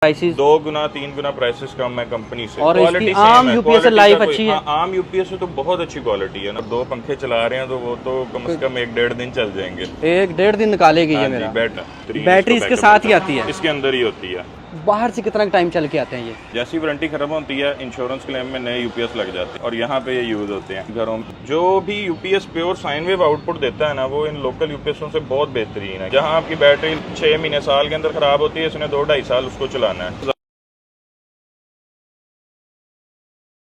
Prices 2 गुना 3 गुना prices कम है company से। और क्वालिटी इसकी आम यूपीएस लाइफ अच्छी है। आम यूपीएस से तो बहुत अच्छी क्वालिटी है ना। 2 पंखे चला रहे हैं तो वो तो कम से कम 1-1.5 दिन चल जाएंगे। 1-1.5 दिन निकालेगी ये मेरा। बैटरी इसके साथ ही आती है, इसके अंदर ही होती है। बाहर से कितना टाइम चल के आते हैं ये? जैसी वारंटी खत्म होती है इंश्योरेंस क्लेम में नए यूपीएस लग जाते हैं और यहाँ पे ये यूज होते हैं घरों में। जो भी UPS pure sine wave output देता है ना, वो इन लोकल यूपीएसों से बहुत बेहतरीन है। जहाँ आपकी बैटरी 6 महीने साल के अंदर खराब होती है, इसने 2-2.5 साल उसको चलाना है।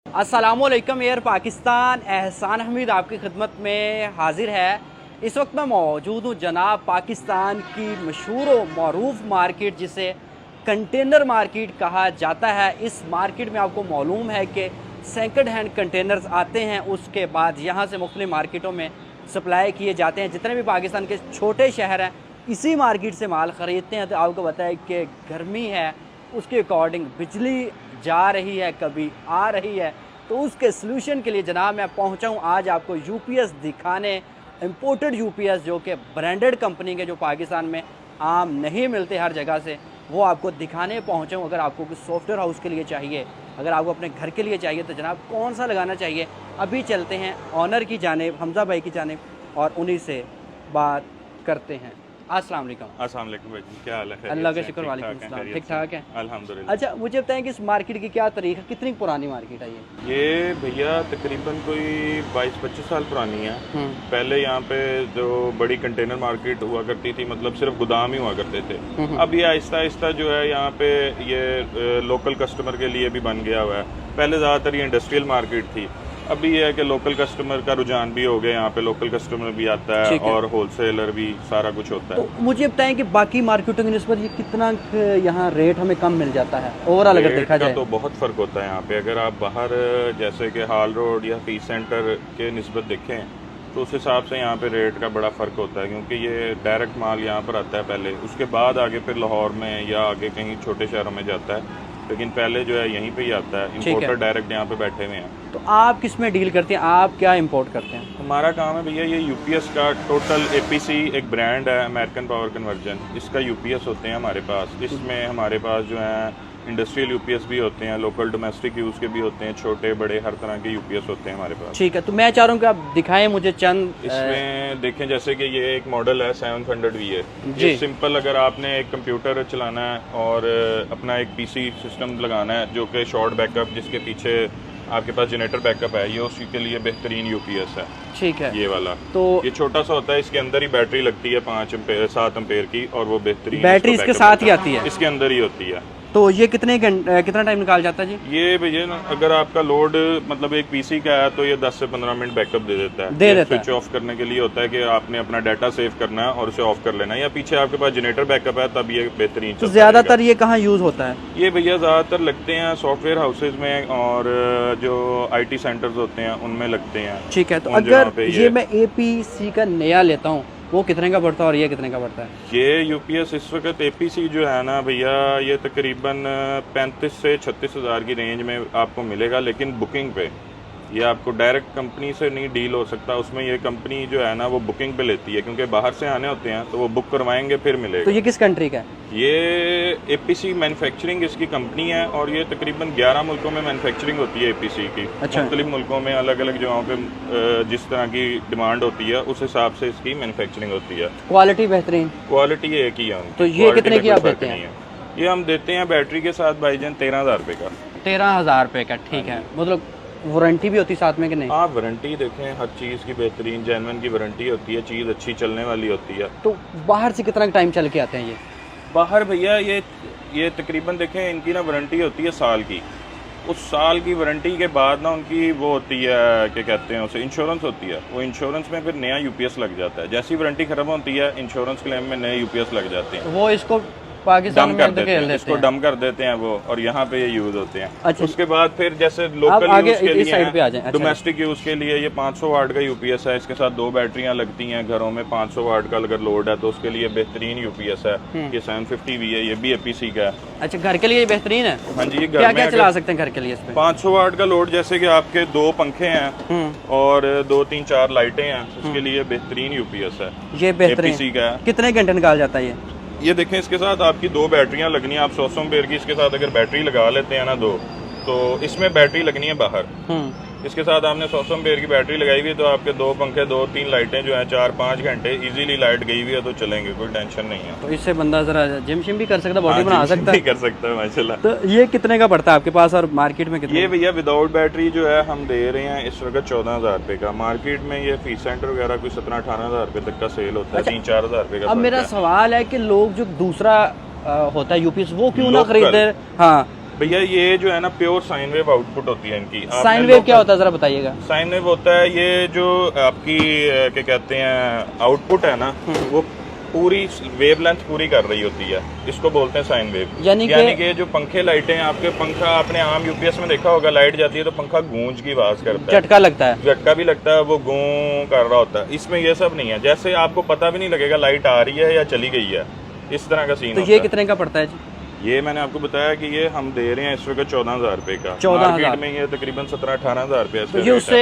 अस्सलामुअलैकुम, एयर पाकिस्तान, एहसान हमीद आपकी खिदमत में हाजिर है। इस वक्त मैं मौजूद हूँ जनाब पाकिस्तान की मशहूर व मरूफ मार्केट जिसे कंटेनर मार्केट कहा जाता है। इस मार्केट में आपको मालूम है कि सेकंड हैंड कंटेनर्स आते हैं, उसके बाद यहाँ से मुख्तलिफ मार्केटों में सप्लाई किए जाते हैं। जितने भी पाकिस्तान के छोटे शहर हैं इसी मार्केट से माल ख़रीदते हैं। तो आपको बताया कि गर्मी है, उसके अकॉर्डिंग बिजली जा रही है, कभी आ रही है, तो उसके सलूशन के लिए जनाब मैं पहुंचा हूं आज आपको यूपीएस दिखाने। इंपोर्टेड यूपीएस जो कि ब्रांडेड कंपनी के, जो पाकिस्तान में आम नहीं मिलते हर जगह से, वो आपको दिखाने पहुंचा हूं। अगर आपको कुछ सॉफ्टवेयर हाउस के लिए चाहिए, अगर आपको अपने घर के लिए चाहिए, तो जनाब कौन सा लगाना चाहिए, अभी चलते हैं ऑनर की जानिब, हमजा भाई की जानिब, और उन्हीं से बात करते हैं। अस्सलाम वालेकुम भाई, क्या हाल है? अल्लाह का शुक्र। वालेकुम सलाम, ठीक ठाक है अल्हम्दुलिल्लाह। अच्छा, मुझे बताएं कि इस मार्केट की क्या तारीख है, कितनी पुरानी मार्केट है ये भैया तकरीबन कोई 22-25 साल पुरानी है। पहले यहाँ पे जो बड़ी कंटेनर मार्केट हुआ करती थी, मतलब सिर्फ गोदाम ही हुआ करते थे। अब ये आहिस्ता आहिस्ता जो है यहाँ पे ये लोकल कस्टमर के लिए भी बन गया हुआ है। पहले ज़्यादातर ये इंडस्ट्रियल मार्केट थी, अभी ये है कि लोकल कस्टमर का रुझान भी हो गया, यहाँ पे लोकल कस्टमर भी आता है और होलसेलर भी, सारा कुछ होता है। तो मुझे बताएं कि बाकी मार्केटों की निस्बत ये कितना यहाँ रेट हमें कम मिल जाता है ओवरऑल अगर देखा जाए? तो बहुत फ़र्क होता है यहाँ पे। अगर आप बाहर जैसे कि हाल रोड या पीस सेंटर के निस्बत देखें तो उस हिसाब से यहाँ पे रेट का बड़ा फ़र्क होता है, क्योंकि ये डायरेक्ट माल यहाँ पर आता है पहले, उसके बाद आगे फिर लाहौर में या आगे कहीं छोटे शहरों में जाता है, लेकिन पहले जो है यहीं पे ही आता है। इंपोर्टर डायरेक्ट यहाँ पे बैठे हुए हैं। तो आप किस में डील करते हैं, आप क्या इंपोर्ट करते हैं? हमारा काम है भैया ये यूपीएस का टोटल एपीसी एक ब्रांड है, अमेरिकन पावर कन्वर्जन, इसका यूपीएस होते हैं हमारे पास। इसमें हमारे पास जो है इंडस्ट्रियल यूपीएस भी होते हैं, लोकल डोमेस्टिक यूज़ के भी होते हैं, छोटे बड़े हर तरह के यूपीएस होते हैं हमारे पास। ठीक है, तो मैं चाह रहा हूँ कि आप दिखाएं मुझे चंद। इसमें देखें जैसे कि ये एक मॉडल है 700V है। ये सिंपल, अगर आपने एक कंप्यूटर चलाना है और अपना एक पीसी सिस्टम लगाना है जो कि शॉर्ट बैकअप, जिसके पीछे आपके पास जनरेटर बैकअप है, ये उसी के लिए बेहतरीन यूपीएस है। ठीक है, ये वाला तो ये छोटा सा होता है, इसके अंदर ही बैटरी लगती है 7 एम्पेयर की, और वो बेहतरीन बैटरी इसके साथ ही आती है, इसके अंदर ही होती है। तो ये कितना टाइम निकाल जाता है जी? ये भैया अगर आपका लोड मतलब एक पीसी का है तो ये 10 से 15 मिनट बैकअप दे देता है। स्विच ऑफ करने के लिए होता है कि आपने अपना डाटा सेव करना है और उसे ऑफ कर लेना है, या पीछे आपके पास जनरेटर बैकअप है तब ये बेहतरीन। तो ज्यादातर ये कहाँ यूज होता है? ये भैया ज्यादातर लगते हैं सॉफ्टवेयर हाउसेज में और जो IT सेंटर्स होते हैं उनमें लगते हैं। ठीक है, तो अगर ये मैं APC का नया लेता हूँ वो कितने का पड़ता है और ये कितने का पड़ता है? ये यूपीएस इस वक्त APC जो है ना भैया, ये तकरीबन 35 से 36 हज़ार की रेंज में आपको मिलेगा, लेकिन बुकिंग पे। ये आपको डायरेक्ट कंपनी से नहीं डील हो सकता, उसमें ये कंपनी जो है ना वो बुकिंग पे लेती है, क्योंकि बाहर से आने होते हैं तो वो बुक करवाएंगे फिर मिलेगा। तो ये किस कंट्री का है? ये APC मैन्युफैक्चरिंग इसकी कंपनी है और ये तकरीबन 11 मुल्कों में मैन्युफैक्चरिंग होती है APC की। अच्छा। मुख्तलिफ मुल्कों में अलग अलग जगहों पे जिस तरह की डिमांड होती है उस हिसाब से इसकी मैन्युफैक्चरिंग होती है। क्वालिटी बेहतरीन? क्वालिटी एक ही है। तो ये कितने की आप देते हैं? ये हम देते हैं बैटरी के साथ भाईजान 13,000 रुपये का। 13,000 रुपये का, ठीक है। मतलब वारंटी भी होती साथ में कि नहीं? हाँ, वारंटी देखें, हर चीज़ की बेहतरीन जेन्युइन की वारंटी होती है, चीज़ अच्छी चलने वाली होती है। तो बाहर से कितना टाइम चल के आते हैं ये? बाहर भैया ये तकरीबन देखें, इनकी ना वारंटी होती है साल की। उस साल की वारंटी के बाद ना उनकी वो होती है, क्या कहते हैं उसे, इंश्योरेंस होती है। वो इंश्योरेंस में फिर नया यूपीएस लग जाता है। जैसी वारंटी खत्म होती है इंश्योरेंस क्लेम में नए यूपीएस लग जाते हैं। वो इसको पाकिस्तान में इसको डम कर देते हैं वो, और यहाँ पे ये यूज होते हैं। अच्छा। उसके बाद फिर जैसे लोकल यूज के लिए, डोमेस्टिक यूज के लिए ये 500 वाट का यूपीएस है, इसके साथ 2 बैटरियां लगती हैं घरों में। 500 वाट का अगर लोड है तो उसके लिए बेहतरीन यूपीएस है। ये 750V है, ये भी APC का है। अच्छा, घर के लिए बेहतरीन है? हाँ जी, क्या क्या चला सकते हैं घर के लिए इसमें? 500 वाट का लोड, जैसे कि आपके 2 पंखे हैं और 2-3-4 लाइटें हैं, उसके लिए बेहतरीन यूपीएस है। ये बेहतरीन APC का है। कितने घंटे निकाल जाता है ये? ये देखें, इसके साथ आपकी 2 बैटरियां लगनी है। आप 100 एम्पेयर की इसके साथ अगर बैटरी लगा लेते हैं ना 2, तो इसमें बैटरी लगनी है बाहर। इसके साथ आपने 100 एम्पेयर की बैटरी लगाई हुई है, तो आपके 2 पंखे 2-3 लाइटें जो हैं 4-5 घंटे इजीली लाइट गई हुई है तो चलेंगे, कोई टेंशन नहीं है। तो इससे बंदा जरा जिम शिम भी कर सकता है, बॉडी बना सकता है, कर सकता है माशाल्लाह। तो ये कितने का पड़ता है आपके पास और मार्केट में कितने? ये भैया विदाउट बैटरी जो है हम दे रहे हैं इस वक्त 14,000 रुपये का। मार्केट में ये फीस सेंटर वगैरह कोई 17-18,000 रुपये तक का सेल होता है। 3-4,000 रुपये का। अब मेरा सवाल है कि लोग जो दूसरा होता है यूपीएस वो क्यों ना Local। खरीदे? हाँ भैया ये जो है ना प्योर साइन वेव आउटपुट होती है इनकी। साइन वेव क्या होता है जरा बताइएगा? साइन वेव होता है ये जो आपकी क्या कहते हैं आउटपुट है ना, वो पूरी वेव लेंथ पूरी कर रही होती है, इसको बोलते हैं साइन वेव। यानी कि जो पंखे लाइटें हैं आपके, पंखा आपने आम यूपीएस में देखा होगा, लाइट जाती है तो पंखा गूंज की आवाज करता है, झटका लगता है, झटका भी लगता है, वो गूं कर रहा होता है। इसमें ये सब नहीं है, जैसे आपको पता भी नहीं लगेगा लाइट आ रही है या चली गई है, इस तरह का सीन तो होता ये है। कितने का पड़ता है जी? ये मैंने आपको बताया कि ये हम दे रहे हैं इस वक्त 14,000 रुपये का। 14,000 मार्केट में ये तकरीबन 17-18,000 रुपये तो ये उससे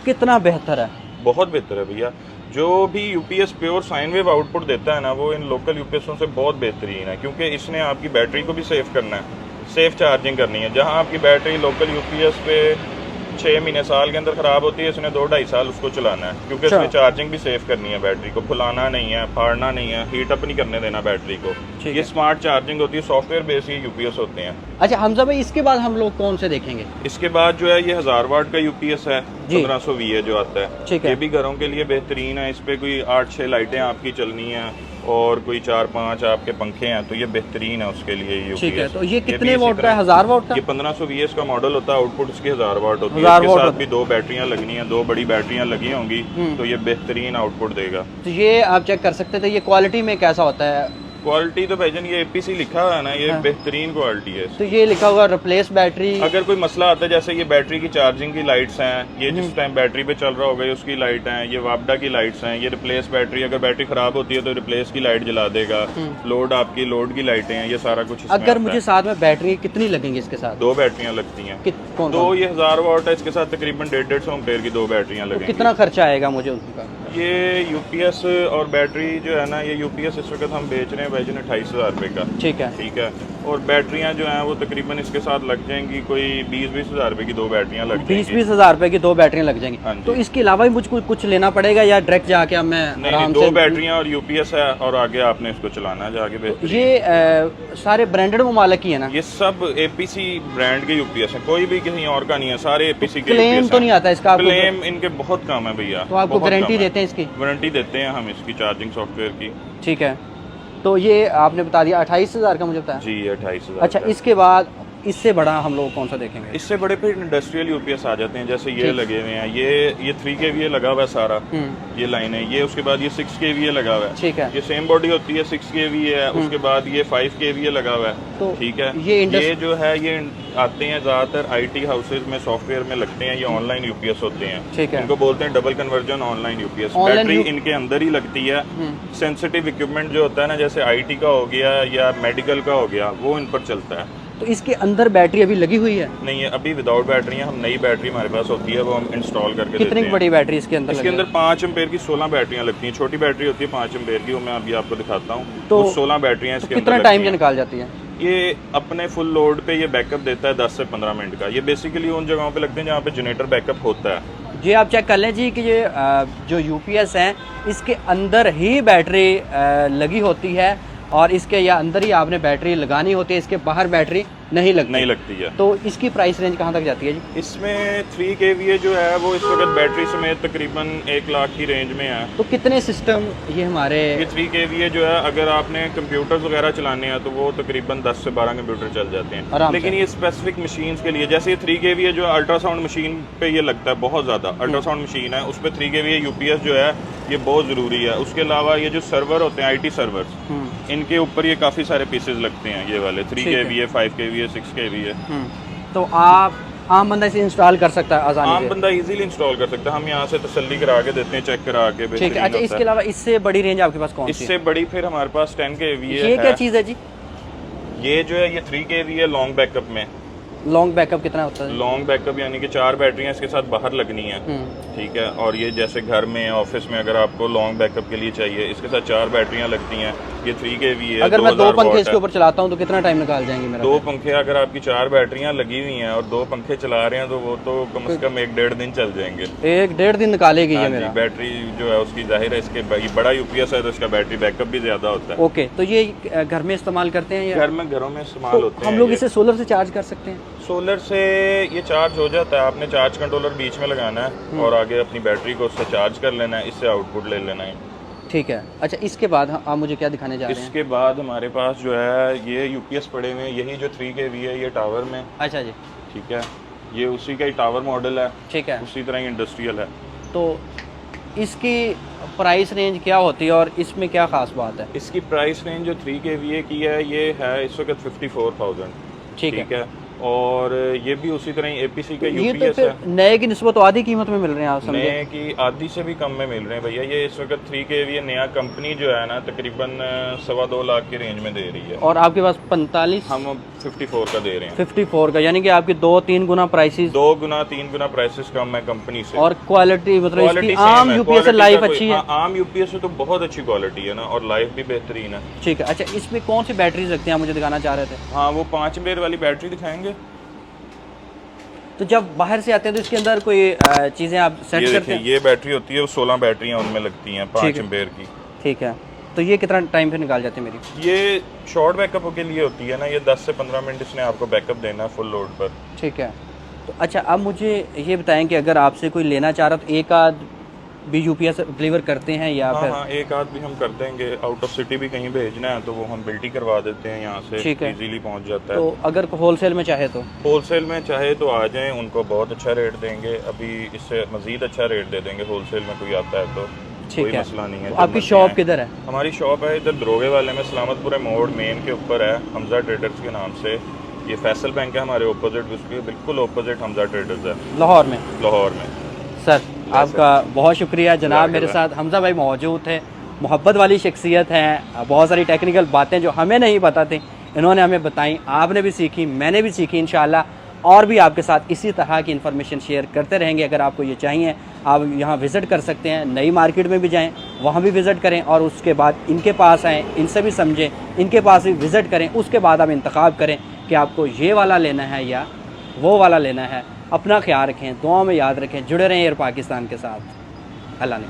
कितना बेहतर है? बहुत बेहतर है भैया। जो भी UPS pure sine wave output देता है ना, वो इन लोकल यूपीएसों से बहुत बेहतरीन है, क्योंकि इसने आपकी बैटरी को भी सेव करना है, सेफ चार्जिंग करनी है। जहां आपकी बैटरी लोकल यूपीएस पे 6 महीने साल के अंदर खराब होती है, इसने 2-2.5 साल उसको चलाना है, क्योंकि इसमें चार्जिंग भी सेव करनी है, बैटरी को फुलाना नहीं है, फाड़ना नहीं है, हीट अप नहीं करने देना बैटरी को। ये स्मार्ट चार्जिंग होती है, सॉफ्टवेयर बेस्ड यूपीएस होते हैं। अच्छा हमजा भाई, इसके बाद हम लोग कौन से देखेंगे? इसके बाद जो है ये 1000 वाट का यूपीएस है, 1500 VA जो आता है। ठीक है। ये भी घरों के लिए बेहतरीन है। इस पे कोई 8-6 लाइटें आपकी चलनी है और कोई 4-5 आपके पंखे हैं, तो ये बेहतरीन है उसके लिए यूपीएस। ठीक है, तो ये कितने वोल्ट का है? 1000 वोल्ट का? ये 1500 VS का मॉडल होता है, आउटपुट इसकी 1000 वाट होती है। इसके साथ भी 2 बैटरियां लगनी है, 2 बड़ी बैटरियां लगी होंगी, तो ये बेहतरीन आउटपुट देगा। तो ये आप चेक कर सकते थे, ये क्वालिटी में कैसा होता है? क्वालिटी तो भाईजान ये APC लिखा हुआ है ना, ये बेहतरीन क्वालिटी है। तो ये लिखा हुआ रिप्लेस बैटरी। अगर कोई मसला आता है, जैसे ये बैटरी की चार्जिंग की लाइट्स हैं, ये जिस टाइम बैटरी पे चल रहा होगा ये उसकी लाइट हैं, ये वापडा की लाइट्स हैं, ये रिप्लेस बैटरी, अगर बैटरी खराब होती है तो रिप्लेस की लाइट जला देगा, लोड आपकी लोड की लाइटें हैं, ये सारा कुछ। अगर मुझे साथ में बैटरी कितनी लगेंगी इसके साथ? 2 बैटरियां लगती हैं। कौन? 2 ये 1000 वाट है, इसके साथ तकरीबन 150 एम्पेयर की 2 बैटरियां लगेंगी। कितना खर्चा आएगा मुझे उनका? ये यूपीएस और बैटरी जो है ना, ये यूपीएस इस वक्त हम बेच रहे हैं भाईजान 28,000 रुपये का। ठीक है। ठीक है। और बैटरियां जो हैं वो तकरीबन इसके साथ लग जाएंगी कोई 20-20 हज़ार रुपये की 2 बैटरियां लग जाएंगी। 20-20 हज़ार रुपये की 2 बैटरियां लग जाएंगी। हाँ तो इसके अलावा भी मुझको कुछ लेना पड़ेगा या डायरेक्ट जाके अब मैं नहीं, 2 बैटरियां और यूपीएस है और आगे आपने इसको चलाना है जाके। बेहतर ये सारे ब्रांडेड ममालिक ही है ना? ये सब APC ब्रांड के यूपीएस हैं, कोई भी किसी और का नहीं है, सारे APC के। क्लेम तो नहीं आता इसका? क्लेम इनके बहुत कम है भैया। तो आपको गारंटी देते हैं इसकी? वारंटी देते हैं हम इसकी चार्जिंग सॉफ्टवेयर की। ठीक है, तो ये आपने बता दिया 28,000 का मुझे बताया जी, 28,000। अच्छा, इसके बाद इससे बड़ा हम लोग कौन सा देखेंगे? इससे बड़े फिर इंडस्ट्रियल यूपीएस आ जाते हैं, जैसे ये लगे हुए हैं, ये 3 kVA लगा हुआ है सारा, ये लाइन है। ये उसके बाद ये 6 kVA लगा हुआ है। ठीक है। ये सेम बॉडी होती है, 6 kVA है। उसके बाद ये 5 kVA लगा हुआ है। तो ठीक है। ये जो है ये आते हैं ज्यादातर IT हाउसेज में, सॉफ्टवेयर में लगते हैं, ये ऑनलाइन यूपीएस होते हैं। ठीक है। इनको बोलते हैं double conversion online UPS. Battery इनके अंदर ही लगती है। सेंसिटिव इक्विपमेंट जो होता है ना, जैसे IT का हो गया या मेडिकल का हो गया, वो इन पर चलता है। तो इसके अंदर बैटरी अभी लगी हुई है? नहीं है, अभी विदाउट बैटरी है। हम नई बैटरी हमारे पास होती है, वो हम इंस्टॉल करके कितनी बड़ी बैटरी इसके अंदर? इसके अंदर 5 एम्पेयर की 16 बैटरियां लगती हैं। छोटी बैटरी होती है 5 एम्पेयर की, वो मैं अभी आपको दिखाता हूँ। तो 16 बैटरियां इसके अंदर। कितना टाइम निकाल जाती है ये? अपने फुल लोड पे ये बैकअप देता है 10 से 15 मिनट का। ये बेसिकली उन जगहों पे लगते हैं जहाँ पे जनरेटर बैकअप होता है। जी आप चेक कर लें जी कि ये जो यूपीएस हैं इसके अंदर ही बैटरी लगी होती है और इसके या अंदर ही आपने बैटरी लगानी होती है, इसके बाहर बैटरी नहीं लगती है। तो इसकी प्राइस रेंज कहाँ तक जाती है जी? इसमें 3 kVA जो है वो इस वक्त बैटरी समेत तकरीबन 1 लाख की रेंज में है। तो कितने सिस्टम ये हमारे? ये 3 kVA जो है, अगर आपने कंप्यूटर्स वगैरह चलाने हैं तो वो तकरीबन 10 से 12 कंप्यूटर चल जाते हैं। लेकिन ये स्पेसिफिक मशीन के लिए, जैसे ये 3 kVA जो अल्ट्रासाउंड मशीन पे ये लगता है बहुत ज़्यादा, अल्ट्रासाउंड मशीन है, उस पर 3 kVA यूपीएस जो है ये बहुत ज़रूरी है। उसके अलावा ये जो सर्वर होते हैं IT सर्वर्स, इनके ऊपर ये काफ़ी सारे पीसेस लगते हैं, ये वाले 3 kVA, 5 kVA, 6 kVA। तो आप आम बंदा इसे इंस्टॉल कर सकता है आसानी से? आम बंदा इजीली इंस्टॉल कर सकता है। हम यहाँ से तसल्ली करा के देते हैं, चेक करा के। ठीक है। अच्छा, इसके अलावा इससे बड़ी रेंज आपके पास कौन सी है? इससे बड़ी फिर हमारे पास 10 kVA ये क्या चीज़ है जी? ये जो है ये 3 kVA लॉन्ग बैकअप में। लॉन्ग बैकअप कितना होता है? लॉन्ग बैकअप यानी कि 4 बैटरियां इसके साथ बाहर लगनी है। ठीक है। और ये जैसे घर में, ऑफिस में अगर आपको लॉन्ग बैकअप के लिए चाहिए, इसके साथ 4 बैटरियां लगती हैं। ये 3 kV है। अगर मैं 2 2000 पंखे वाट इसके है। ऊपर चलाता हूँ तो कितना टाइम निकाल जाएंगे मेरा? 2 पंखे अगर आपकी 4 बैटरियां लगी हुई हैं और 2 पंखे चला रहे हैं तो वो तो कम से कम 1-1.5 दिन चल जाएंगे। 1-1.5 दिन निकालेगी ये हाँ जी, मेरा? बैटरी जो है उसकी जाहिर है, इसके बड़ा यूपीएस है तो इसका बैटरी बैकअप भी ज्यादा होता है। ओके, तो ये घर में इस्तेमाल करते हैं या घरों में इस्तेमाल होते हैं। हम लोग ये इसे सोलर से चार्ज कर सकते हैं? सोलर से ये चार्ज हो जाता है, आपने चार्ज कंट्रोलर बीच में लगाना है और आगे अपनी बैटरी को उससे चार्ज कर लेना है, इससे आउटपुट ले लेना है। ठीक है। अच्छा, इसके बाद आप मुझे क्या दिखाने जा रहे हैं? इसके बाद हमारे पास जो है ये यूपीएस पड़े हुए हैं, यही जो 3 kV है ये टावर में। अच्छा जी। ठीक है, ये उसी का ही टावर मॉडल है, ठीक है। उसी तरह ही इंडस्ट्रियल है। तो इसकी प्राइस रेंज क्या होती है और इसमें क्या खास बात है? इसकी प्राइस रेंज जो 3 kVA की है ये है इस वक्त 54,000। ठीक है। और ये भी उसी तरह ही एपीसी का ये तो यूपीएस फिर है। नए की निस्बत तो आधी कीमत में मिल रहे हैं, आप समझे? नए की आधी से भी कम में मिल रहे हैं भैया। ये इस वक्त 3 kVA नया कंपनी जो है ना तकरीबन 2.25 लाख की रेंज में दे रही है, और आपके पास 45? हम 54 का दे रहे हैं। 54 का, यानी कि आपकी 2-3 गुना प्राइसेस, 2 गुना 3 गुना प्राइसेस कम है कंपनी से। और क्वालिटी मतलब इसकी क्वालिटी आम यूपीएस से लाइफ अच्छी है? आम यूपीएस से तो बहुत अच्छी क्वालिटी है ना, और लाइफ भी बेहतरीन है। ठीक है। अच्छा, इसमें कौन सी बैटरीज रखते हैं, आप मुझे दिखाना चाह रहे थे? हाँ, वो 5 एम्पेयर वाली बैटरी दिखाएंगे। तो जब बाहर से आते हैं तो इसके अंदर कोई चीज़ें आप सेट ये करते हैं? देखिए, ये बैटरी होती है, वो 16 बैटरियां उनमें लगती हैं 5 एम्पेयर की। ठीक है। तो ये कितना टाइम पे निकाल जाती है मेरी? ये शॉर्ट बैकअप के लिए होती है ना, ये 10 से 15 मिनट इसने आपको बैकअप देना है फुल लोड पर। ठीक है। तो अच्छा, अब मुझे ये बताएं कि अगर आपसे कोई लेना चाह रहा तो एक आध भी यूपीएस डिलीवर करते हैं या हाँ फिर? हाँ, एक आध भी हम कर देंगे। आउट ऑफ सिटी भी कहीं भेजना है तो वो हम बिल्टी करवा देते हैं, यहाँ से ठीक है। इजीली पहुँच जाता है। तो अगर होलसेल में चाहे तो? होलसेल में चाहे तो आ जाएं, उनको बहुत अच्छा रेट देंगे, अभी इससे मजीद अच्छा रेट दे देंगे होलसेल में कोई आता है तो। ठीक कोई है। मसला नहीं है। तो आपकी शॉप किधर है? हमारी शॉप है इधर दरोगे वाले में, सलामतपुर मोड़ मेन के ऊपर है, हमजा ट्रेडर्स के नाम से। ये फैसल बैंक है हमारे ऑपोजिट, उसके बिल्कुल ऑपोजिट हमजा ट्रेडर्स है, लाहौर में। लाहौर में। सर आपका बहुत शुक्रिया जनाब। मेरे साथ हमजा भाई मौजूद थे, मोहब्बत वाली शख्सियत हैं। बहुत सारी टेक्निकल बातें जो हमें नहीं पता थी इन्होंने हमें बताई, आपने भी सीखी, मैंने भी सीखी। इंशाल्लाह और भी आपके साथ इसी तरह की इन्फॉर्मेशन शेयर करते रहेंगे। अगर आपको ये चाहिए आप यहाँ विज़िट कर सकते हैं, नई मार्केट में भी जाएँ, वहाँ भी विज़िट करें, और उसके बाद इनके पास आएँ, इनसे भी समझें, इनके पास भी विज़िट करें। उसके बाद आप इंतखाब करें कि आपको ये वाला लेना है या वो वाला लेना है। अपना ख्याल रखें, दुआ में याद रखें, जुड़े रहें एयर पाकिस्तान के साथ। अल्लाह ने